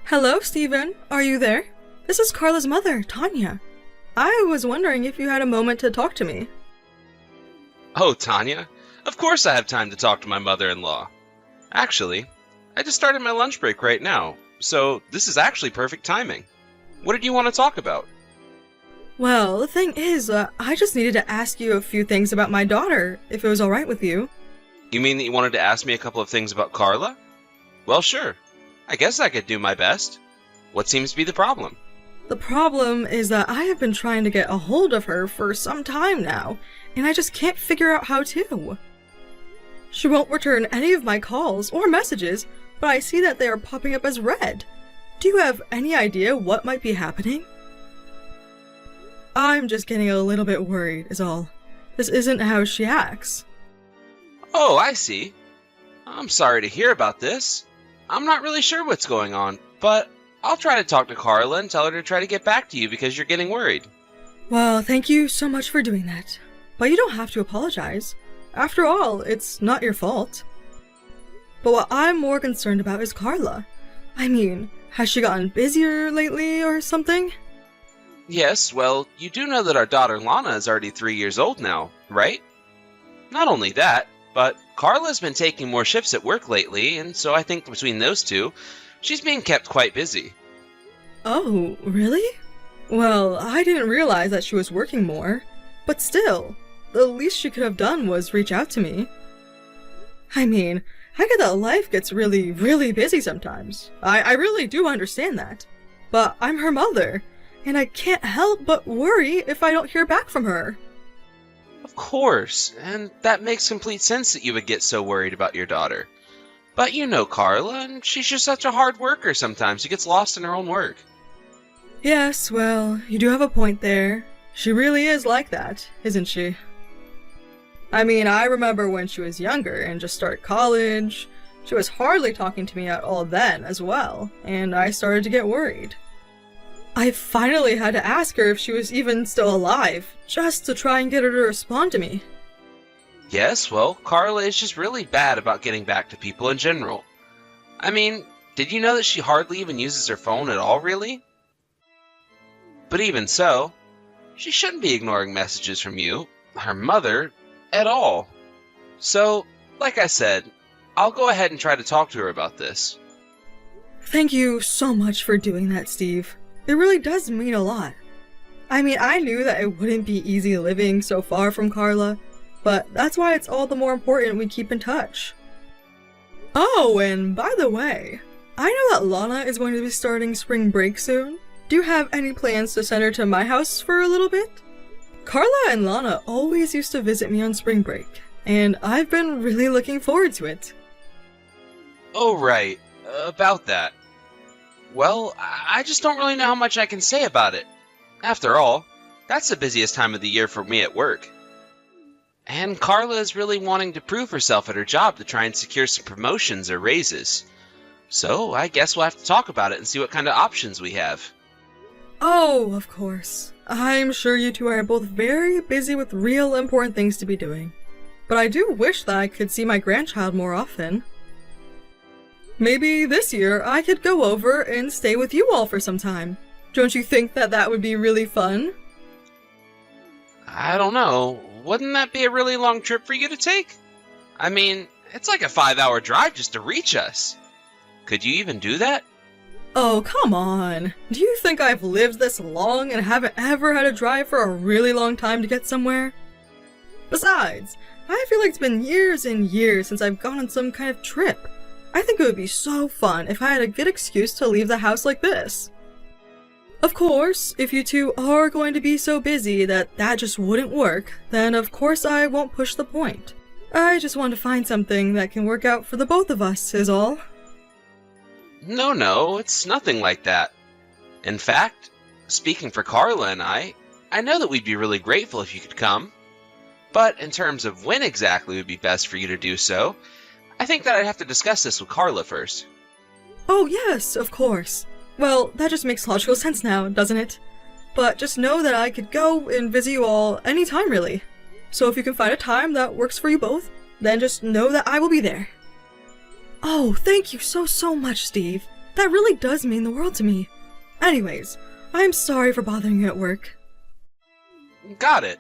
Hello, Stephen. Are you there? This is Carla's mother, Tanya. I was wondering if you had a moment to talk to me. Oh, Tanya. Of course I have time to talk to my mother-in-law. Actually, I just started my lunch break right now, so this is actually perfect timing. What did you want to talk about? Well, the thing is, I just needed to ask you a few things about my daughter, if it was alright with you. You mean that you wanted to ask me a couple of things about Carla? Well, sure. I guess I could do my best. What seems to be the problem? The problem is that I have been trying to get a hold of her for some time now, and I just can't figure out how to. She won't return any of my calls or messages, but I see that they are popping up as read. Do you have any idea what might be happening? I'm just getting a little bit worried, is all. This isn't how she acts. Oh, I see. I'm sorry to hear about this. I'm not really sure what's going on, but I'll try to talk to Carla and tell her to try to get back to you because you're getting worried. Well, thank you so much for doing that. But you don't have to apologize. After all, it's not your fault. But what I'm more concerned about is Carla. I mean, has she gotten busier lately or something? Yes, well, you do know that our daughter Lana is already 3 years old now, right? Not only that, but Carla's been taking more shifts at work lately, and so I think between those two, she's being kept quite busy. Oh, really? Well, I didn't realize that she was working more. But still, the least she could have done was reach out to me. I mean, I get that life gets really, really busy sometimes. I really do understand that. But I'm her mother, and I can't help but worry if I don't hear back from her. Of course, and that makes complete sense that you would get so worried about your daughter. But you know Carla, and she's just such a hard worker sometimes. She gets lost in her own work. Yes, well, you do have a point there. She really is like that, isn't she? I mean, I remember when she was younger and just started college. She was hardly talking to me at all then as well, and I started to get worried. I finally had to ask her if she was even still alive, just to try and get her to respond to me. Yes, well, Carla is just really bad about getting back to people in general. I mean, did you know that she hardly even uses her phone at all, really? But even so, she shouldn't be ignoring messages from you, her mother, at all. So, like I said, I'll go ahead and try to talk to her about this. Thank you so much for doing that, Steve. It really does mean a lot. I mean, I knew that it wouldn't be easy living so far from Carla, but that's why it's all the more important we keep in touch. Oh, and by the way, I know that Lana is going to be starting spring break soon. Do you have any plans to send her to my house for a little bit? Carla and Lana always used to visit me on spring break, and I've been really looking forward to it. Oh, right. About that. Well, I just don't really know how much I can say about it. After all, that's the busiest time of the year for me at work. And Carla is really wanting to prove herself at her job to try and secure some promotions or raises. So I guess we'll have to talk about it and see what kind of options we have. Oh, of course. I'm sure you two are both very busy with real important things to be doing. But I do wish that I could see my grandchild more often. Maybe this year I could go over and stay with you all for some time. Don't you think that that would be really fun? I don't know. Wouldn't that be a really long trip for you to take? I mean, it's like a 5-hour drive just to reach us. Could you even do that? Oh, come on. Do you think I've lived this long and haven't ever had to drive for a really long time to get somewhere? Besides, I feel like it's been years and years since I've gone on some kind of trip. I think it would be so fun if I had a good excuse to leave the house like this. Of course, if you two are going to be so busy that just wouldn't work, then of course I won't push the point. I just want to find something that can work out for the both of us, is all. No, it's nothing like that. In fact, speaking for Carla and I know that we'd be really grateful if you could come. But in terms of when exactly would be best for you to do so, I think that I'd have to discuss this with Carla first. Oh yes, of course. Well, that just makes logical sense now, doesn't it? But just know that I could go and visit you all anytime, really. So if you can find a time that works for you both, then just know that I will be there. Oh, thank you so much, Steve. That really does mean the world to me. Anyways, I'm sorry for bothering you at work. Got it.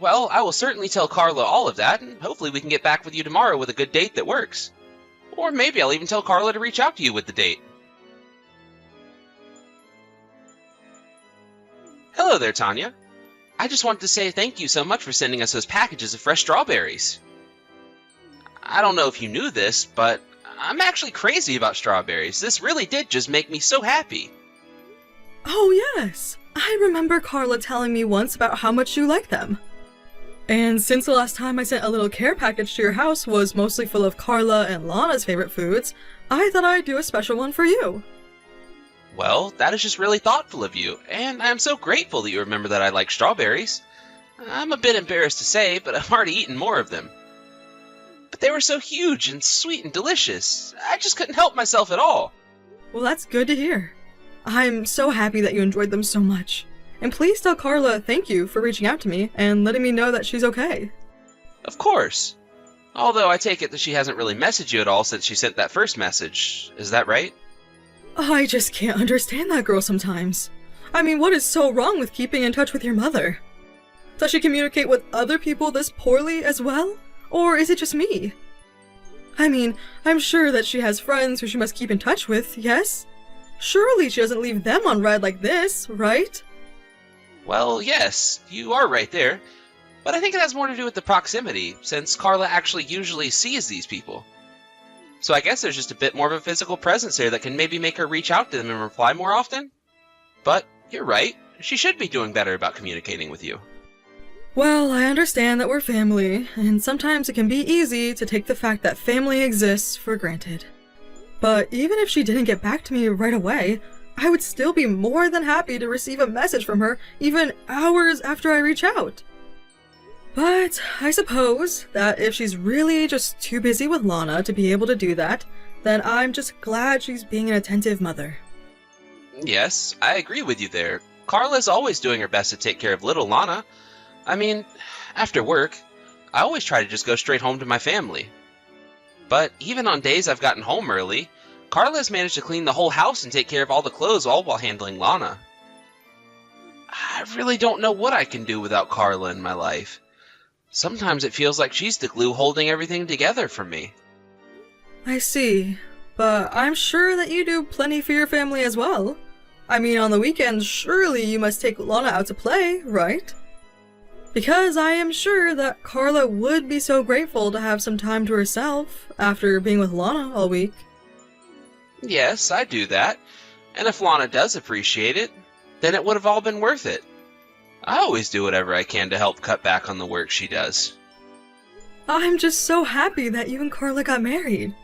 Well, I will certainly tell Carla all of that, and hopefully we can get back with you tomorrow with a good date that works. Or maybe I'll even tell Carla to reach out to you with the date. Hello there, Tanya. I just wanted to say thank you so much for sending us those packages of fresh strawberries. I don't know if you knew this, but I'm actually crazy about strawberries. This really did just make me so happy. Oh yes, I remember Carla telling me once about how much you like them. And since the last time I sent a little care package to your house was mostly full of Carla and Lana's favorite foods, I thought I'd do a special one for you. Well, that is just really thoughtful of you, and I am so grateful that you remember that I like strawberries. I'm a bit embarrassed to say, but I've already eaten more of them. But they were so huge and sweet and delicious. I just couldn't help myself at all. Well, that's good to hear. I'm so happy that you enjoyed them so much. And please tell Carla thank you for reaching out to me and letting me know that she's okay. Of course. Although I take it that she hasn't really messaged you at all since she sent that first message. Is that right? I just can't understand that girl sometimes. I mean, what is so wrong with keeping in touch with your mother? Does she communicate with other people this poorly as well? Or is it just me? I mean, I'm sure that she has friends who she must keep in touch with, yes? Surely she doesn't leave them on red like this, right? Well, yes, you are right there. But I think it has more to do with the proximity, since Carla actually usually sees these people. So I guess there's just a bit more of a physical presence there that can maybe make her reach out to them and reply more often? But you're right, she should be doing better about communicating with you. Well, I understand that we're family, and sometimes it can be easy to take the fact that family exists for granted. But even if she didn't get back to me right away, I would still be more than happy to receive a message from her even hours after I reach out. But I suppose that if she's really just too busy with Lana to be able to do that, then I'm just glad she's being an attentive mother. Yes, I agree with you there. Carla's always doing her best to take care of little Lana. I mean, after work, I always try to just go straight home to my family. But even on days I've gotten home early, Carla has managed to clean the whole house and take care of all the clothes, all while handling Lana. I really don't know what I can do without Carla in my life. Sometimes it feels like she's the glue holding everything together for me. I see, but I'm sure that you do plenty for your family as well. I mean, on the weekends, surely you must take Lana out to play, right? Because I am sure that Carla would be so grateful to have some time to herself after being with Lana all week. Yes, I do that. And if Lana does appreciate it, then it would have all been worth it. I always do whatever I can to help cut back on the work she does. I'm just so happy that you and Carla got married.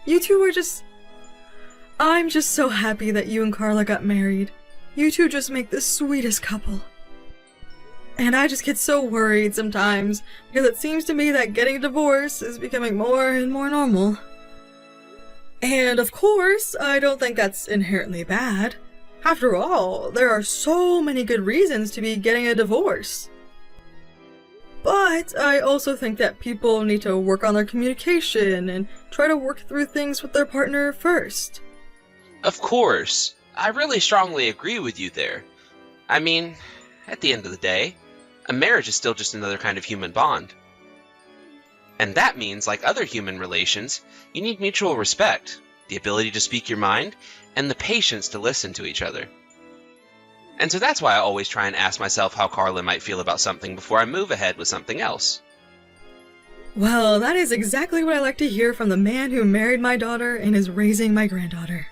You two are just... I'm just so happy that you and Carla got married. You two just make the sweetest couple. And I just get so worried sometimes, because it seems to me that getting a divorce is becoming more and more normal. And of course, I don't think that's inherently bad. After all, there are so many good reasons to be getting a divorce. But I also think that people need to work on their communication and try to work through things with their partner first. Of course. I really strongly agree with you there. I mean, at the end of the day, a marriage is still just another kind of human bond. And that means, like other human relations, you need mutual respect, the ability to speak your mind, and the patience to listen to each other. And so that's why I always try and ask myself how Carla might feel about something before I move ahead with something else. Well, that is exactly what I like to hear from the man who married my daughter and is raising my granddaughter.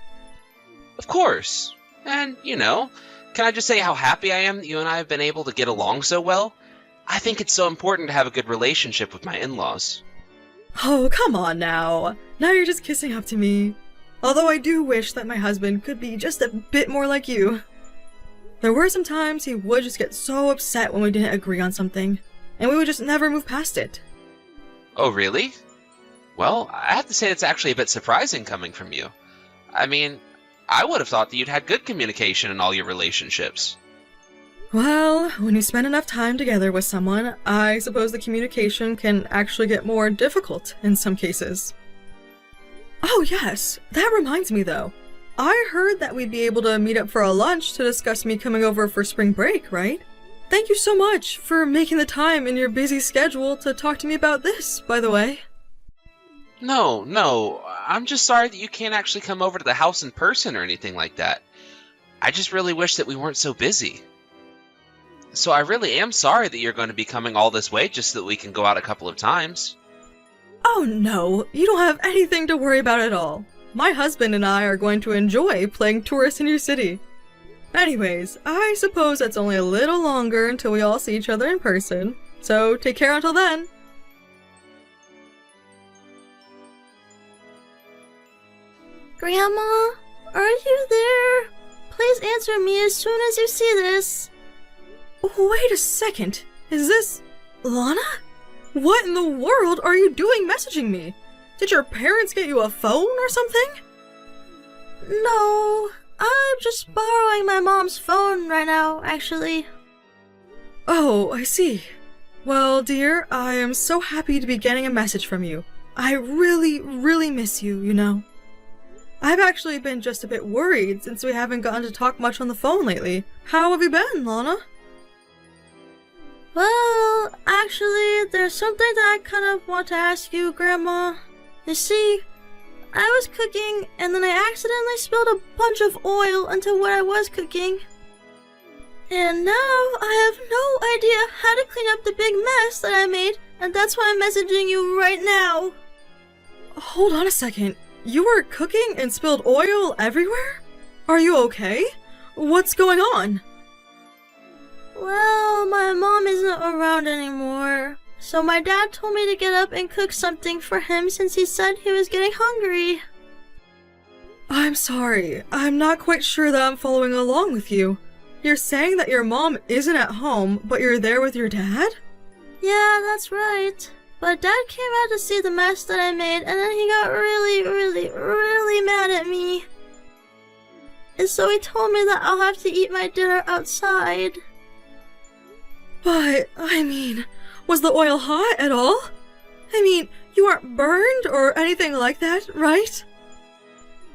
Of course. And, can I just say how happy I am that you and I have been able to get along so well? I think it's so important to have a good relationship with my in-laws. Oh, come on now. Now you're just kissing up to me. Although I do wish that my husband could be just a bit more like you. There were some times he would just get so upset when we didn't agree on something, and we would just never move past it. Oh, really? Well, I have to say it's actually a bit surprising coming from you. I mean, I would have thought that you'd had good communication in all your relationships. Well, when you spend enough time together with someone, I suppose the communication can actually get more difficult in some cases. Oh yes, that reminds me though. I heard that we'd be able to meet up for a lunch to discuss me coming over for spring break, right? Thank you so much for making the time in your busy schedule to talk to me about this, by the way. No, I'm just sorry that you can't actually come over to the house in person or anything like that. I just really wish that we weren't so busy. So I really am sorry that you're going to be coming all this way just so that we can go out a couple of times. Oh no, you don't have anything to worry about at all. My husband and I are going to enjoy playing tourists in your city. Anyways, I suppose that's only a little longer until we all see each other in person. So take care until then. Grandma, are you there? Please answer me as soon as you see this. Wait a second. Is this Lana? What in the world are you doing messaging me? Did your parents get you a phone or something? No, I'm just borrowing my mom's phone right now, actually. Oh, I see. Well, dear, I am so happy to be getting a message from you. I really miss you, you know. I've actually been just a bit worried since we haven't gotten to talk much on the phone lately. How have you been, Lana? Well, actually, there's something that I kind of want to ask you, Grandma. You see, I was cooking and then I accidentally spilled a bunch of oil into what I was cooking. And now I have no idea how to clean up the big mess that I made, and that's why I'm messaging you right now. Hold on a second. You were cooking and spilled oil everywhere? Are you okay? What's going on? Well, my mom isn't around anymore, so my dad told me to get up and cook something for him since he said he was getting hungry. I'm sorry. I'm not quite sure that I'm following along with you. You're saying that your mom isn't at home, but you're there with your dad? Yeah, that's right. But Dad came out to see the mess that I made, and then he got really mad at me. And so he told me that I'll have to eat my dinner outside. But, I mean, was the oil hot at all? I mean, you aren't burned or anything like that, right?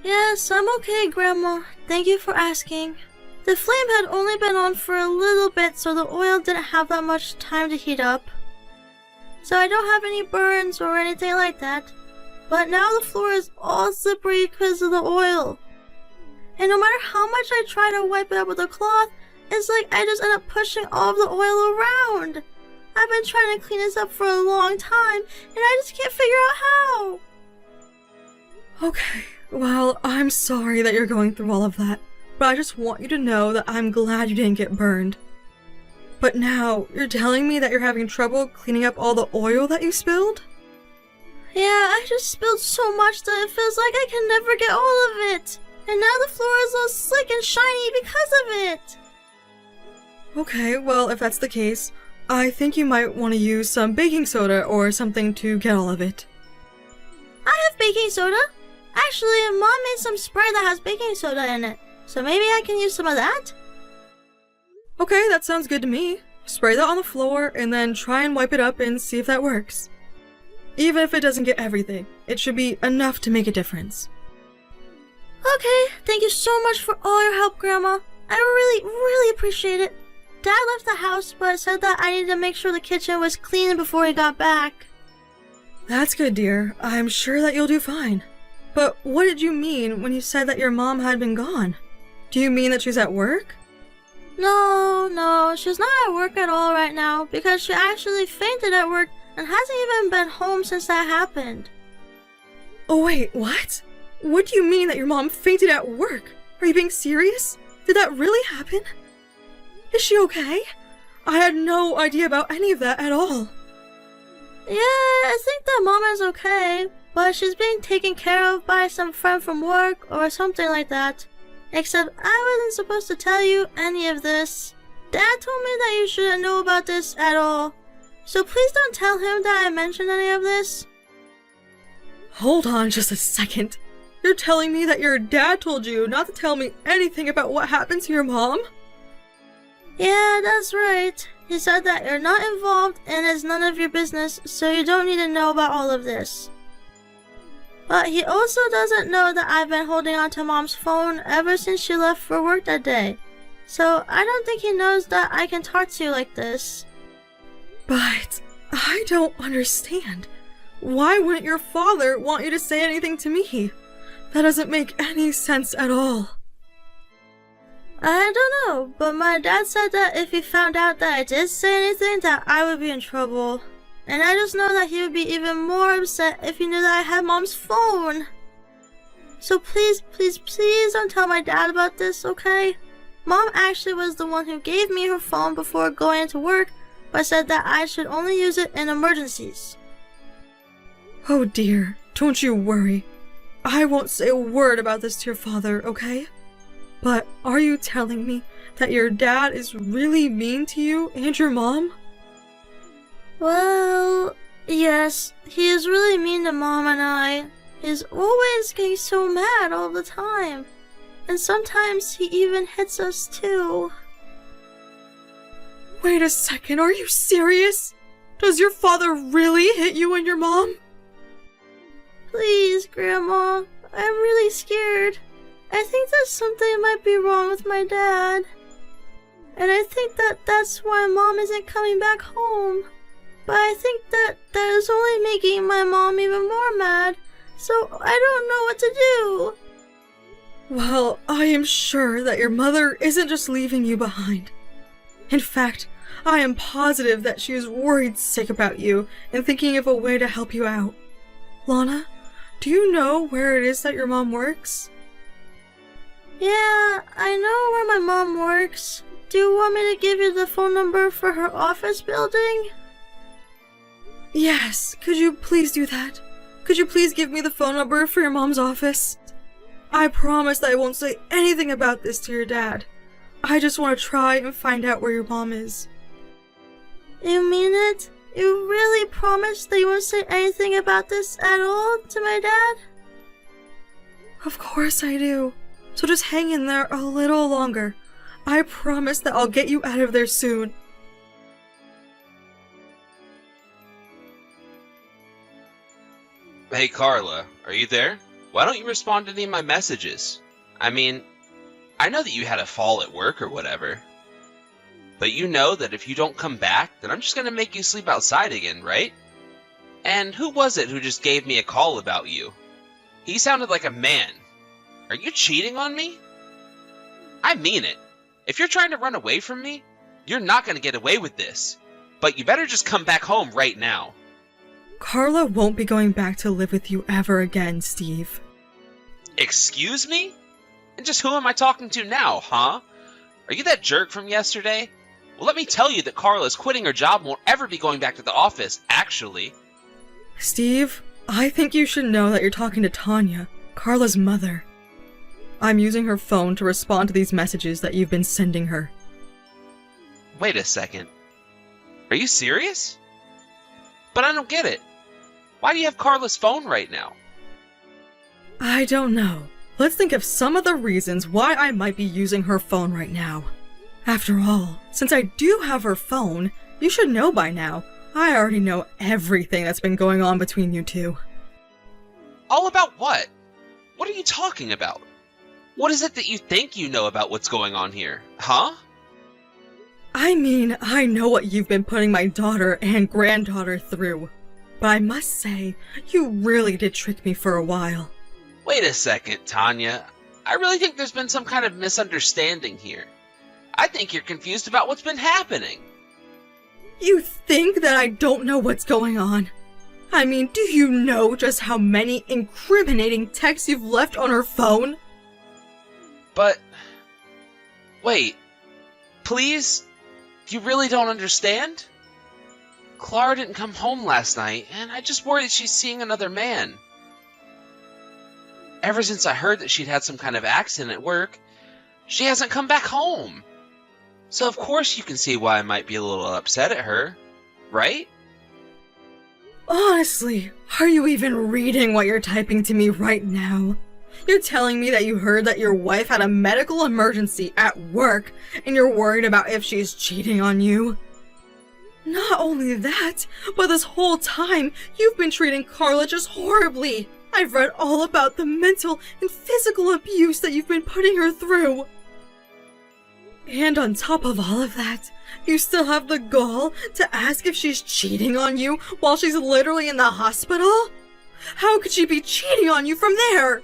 Yes, I'm okay, Grandma. Thank you for asking. The flame had only been on for a little bit, so the oil didn't have that much time to heat up. So I don't have any burns or anything like that. But now the floor is all slippery because of the oil. And no matter how much I try to wipe it up with a cloth, it's like I just end up pushing all of the oil around. I've been trying to clean this up for a long time, and I just can't figure out how. Okay, well, I'm sorry that you're going through all of that, but I just want you to know that I'm glad you didn't get burned. But now, you're telling me that you're having trouble cleaning up all the oil that you spilled? Yeah, I just spilled so much that it feels like I can never get all of it. And now the floor is all slick and shiny because of it. Okay, well, if that's the case, I think you might want to use some baking soda or something to get all of it. I have baking soda. Actually, Mom made some spray that has baking soda in it. So maybe I can use some of that? Okay, that sounds good to me. Spray that on the floor and then try and wipe it up and see if that works. Even if it doesn't get everything, it should be enough to make a difference. Okay, thank you so much for all your help, Grandma. I really appreciate it. Dad left the house, but said that I needed to make sure the kitchen was clean before he got back. That's good, dear. I'm sure that you'll do fine. But what did you mean when you said that your mom had been gone? Do you mean that she's at work? No, she's not at work at all right now because she actually fainted at work and hasn't even been home since that happened. Oh wait, what? What do you mean that your mom fainted at work? Are you being serious? Did that really happen? Is she okay? I had no idea about any of that at all. Yeah, I think that Mom is okay, but she's being taken care of by some friend from work or something like that. Except I wasn't supposed to tell you any of this. Dad told me that you shouldn't know about this at all. So please don't tell him that I mentioned any of this. Hold on just a second. You're telling me that your dad told you not to tell me anything about what happened to your mom? Yeah, that's right. He said that you're not involved and it's none of your business, so you don't need to know about all of this. But he also doesn't know that I've been holding on to Mom's phone ever since she left for work that day. So I don't think he knows that I can talk to you like this. But I don't understand. Why wouldn't your father want you to say anything to me? That doesn't make any sense at all. I don't know, but my dad said that if he found out that I did say anything, that I would be in trouble. And I just know that he would be even more upset if he knew that I had Mom's phone. So please, please, please don't tell my dad about this, okay? Mom actually was the one who gave me her phone before going into work, but said that I should only use it in emergencies. Oh dear, don't you worry. I won't say a word about this to your father, okay? But are you telling me that your dad is really mean to you and your mom? Well, yes, he is really mean to Mom and I. He's always getting so mad all the time. And sometimes he even hits us too. Wait a second, are you serious? Does your father really hit you and your mom? Please, Grandma, I'm really scared. I think that something might be wrong with my dad. And I think that that's why Mom isn't coming back home. But I think that is only making my mom even more mad, so I don't know what to do. Well, I am sure that your mother isn't just leaving you behind. In fact, I am positive that she is worried sick about you and thinking of a way to help you out. Lana, do you know where it is that your mom works? Yeah, I know where my mom works. Do you want me to give you the phone number for her office building? Yes, could you please do that? Could you please give me the phone number for your mom's office? I promise that I won't say anything about this to your dad. I just want to try and find out where your mom is. You mean it? You really promise that you won't say anything about this at all to my dad? Of course I do. So just hang in there a little longer. I promise that I'll get you out of there soon. Hey Carla, are you there? Why don't you respond to any of my messages? I mean, I know that you had a fall at work or whatever. But you know that if you don't come back, then I'm just gonna make you sleep outside again, right? And who was it who just gave me a call about you? He sounded like a man. Are you cheating on me? I mean it. If you're trying to run away from me, you're not gonna get away with this. But you better just come back home right now. Carla won't be going back to live with you ever again, Steve. Excuse me? And just who am I talking to now, huh? Are you that jerk from yesterday? Well, let me tell you that Carla is quitting her job and won't ever be going back to the office, actually. Steve, I think you should know that you're talking to Tanya, Carla's mother. I'm using her phone to respond to these messages that you've been sending her. Wait a second. Are you serious? But I don't get it. Why do you have Carla's phone right now? I don't know. Let's think of some of the reasons why I might be using her phone right now. After all, since I do have her phone, you should know by now. I already know everything that's been going on between you two. All about what? What are you talking about? What is it that you think you know about what's going on here, huh? I mean, I know what you've been putting my daughter and granddaughter through. But I must say, you really did trick me for a while. Wait a second, Tanya. I really think there's been some kind of misunderstanding here. I think you're confused about what's been happening. You think that I don't know what's going on? I mean, do you know just how many incriminating texts you've left on her phone? But... wait. Please? You really don't understand? Clara didn't come home last night, and I just worry that she's seeing another man. Ever since I heard that she'd had some kind of accident at work, she hasn't come back home. So of course you can see why I might be a little upset at her, right? Honestly, are you even reading what you're typing to me right now? You're telling me that you heard that your wife had a medical emergency at work, and you're worried about if she's cheating on you? Not only that, but this whole time, you've been treating Carla just horribly. I've read all about the mental and physical abuse that you've been putting her through. And on top of all of that, you still have the gall to ask if she's cheating on you while she's literally in the hospital? How could she be cheating on you from there?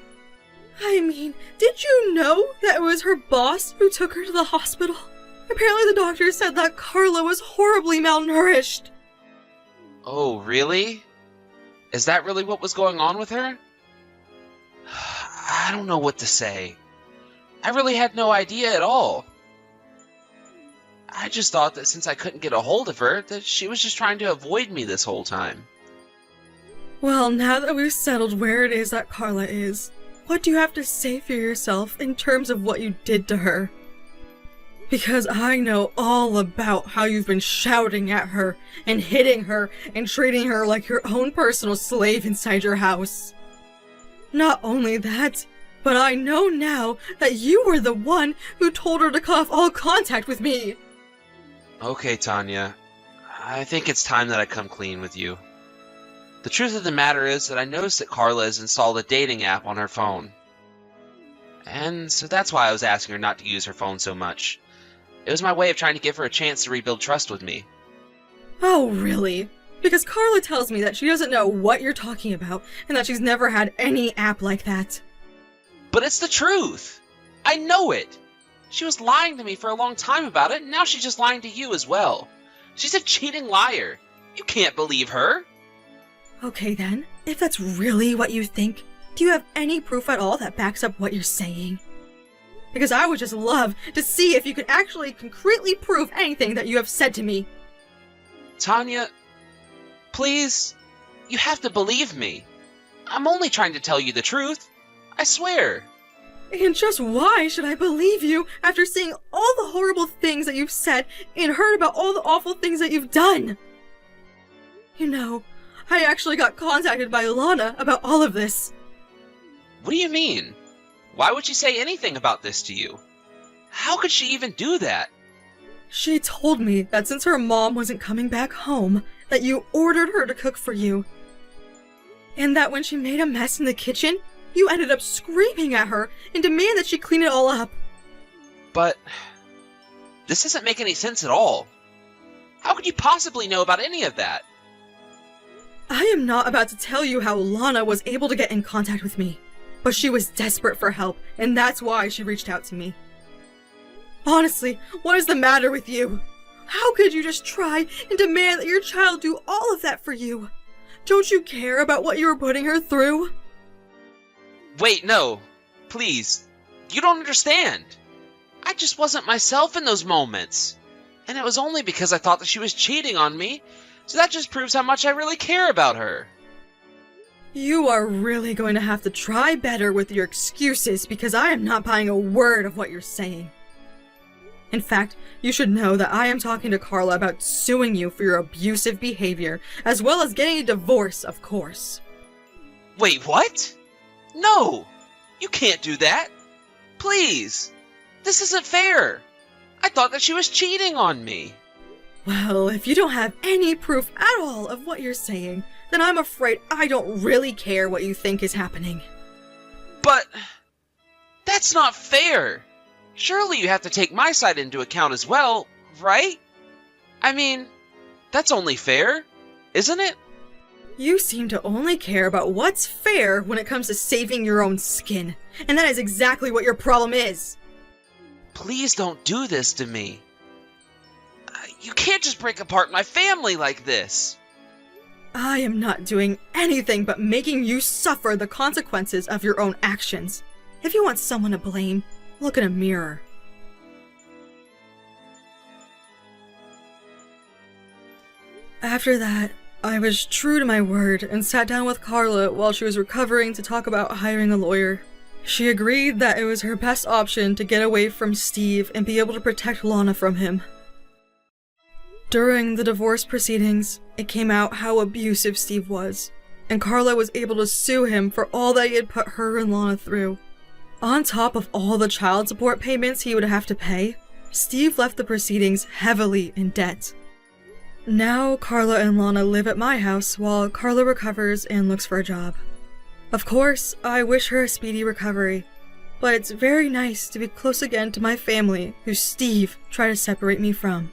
I mean, did you know that it was her boss who took her to the hospital? Apparently the doctor said that Carla was horribly malnourished. Oh, really? Is that really what was going on with her? I don't know what to say. I really had no idea at all. I just thought that since I couldn't get a hold of her, that she was just trying to avoid me this whole time. Well, now that we've settled where it is that Carla is, what do you have to say for yourself in terms of what you did to her? Because I know all about how you've been shouting at her and hitting her and treating her like your own personal slave inside your house. Not only that, but I know now that you were the one who told her to cut off all contact with me. Okay, Tanya. I think it's time that I come clean with you. The truth of the matter is that I noticed that Carla has installed a dating app on her phone. And so that's why I was asking her not to use her phone so much. It was my way of trying to give her a chance to rebuild trust with me. Oh, really? Because Carla tells me that she doesn't know what you're talking about and that she's never had any app like that. But it's the truth! I know it! She was lying to me for a long time about it, and now she's just lying to you as well. She's a cheating liar. You can't believe her. Okay then, if that's really what you think, do you have any proof at all that backs up what you're saying? Because I would just love to see if you could actually concretely prove anything that you have said to me. Tanya, please, you have to believe me. I'm only trying to tell you the truth. I swear. And just why should I believe you after seeing all the horrible things that you've said and heard about all the awful things that you've done? You know, I actually got contacted by Lana about all of this. What do you mean? Why would she say anything about this to you? How could she even do that? She told me that since her mom wasn't coming back home, that you ordered her to cook for you. And that when she made a mess in the kitchen, you ended up screaming at her and demanded that she clean it all up. But this doesn't make any sense at all. How could you possibly know about any of that? I am not about to tell you how Lana was able to get in contact with me, but she was desperate for help, and that's why she reached out to me. Honestly, what is the matter with you? How could you just try and demand that your child do all of that for you? Don't you care about what you were putting her through? Wait, no. Please. You don't understand. I just wasn't myself in those moments. And it was only because I thought that she was cheating on me, so that just proves how much I really care about her. You are really going to have to try better with your excuses because I am not buying a word of what you're saying. In fact, you should know that I am talking to Carla about suing you for your abusive behavior, as well as getting a divorce, of course. Wait, what? No! You can't do that! Please! This isn't fair! I thought that she was cheating on me! Well, if you don't have any proof at all of what you're saying, then I'm afraid I don't really care what you think is happening. But that's not fair! Surely you have to take my side into account as well, right? I mean, that's only fair, isn't it? You seem to only care about what's fair when it comes to saving your own skin, and that is exactly what your problem is. Please don't do this to me. You can't just break apart my family like this. I am not doing anything but making you suffer the consequences of your own actions. If you want someone to blame, look in a mirror. After that, I was true to my word and sat down with Carla while she was recovering to talk about hiring a lawyer. She agreed that it was her best option to get away from Steve and be able to protect Lana from him. During the divorce proceedings, it came out how abusive Steve was, and Carla was able to sue him for all that he had put her and Lana through. On top of all the child support payments he would have to pay, Steve left the proceedings heavily in debt. Now Carla and Lana live at my house while Carla recovers and looks for a job. Of course, I wish her a speedy recovery, but it's very nice to be close again to my family who Steve tried to separate me from.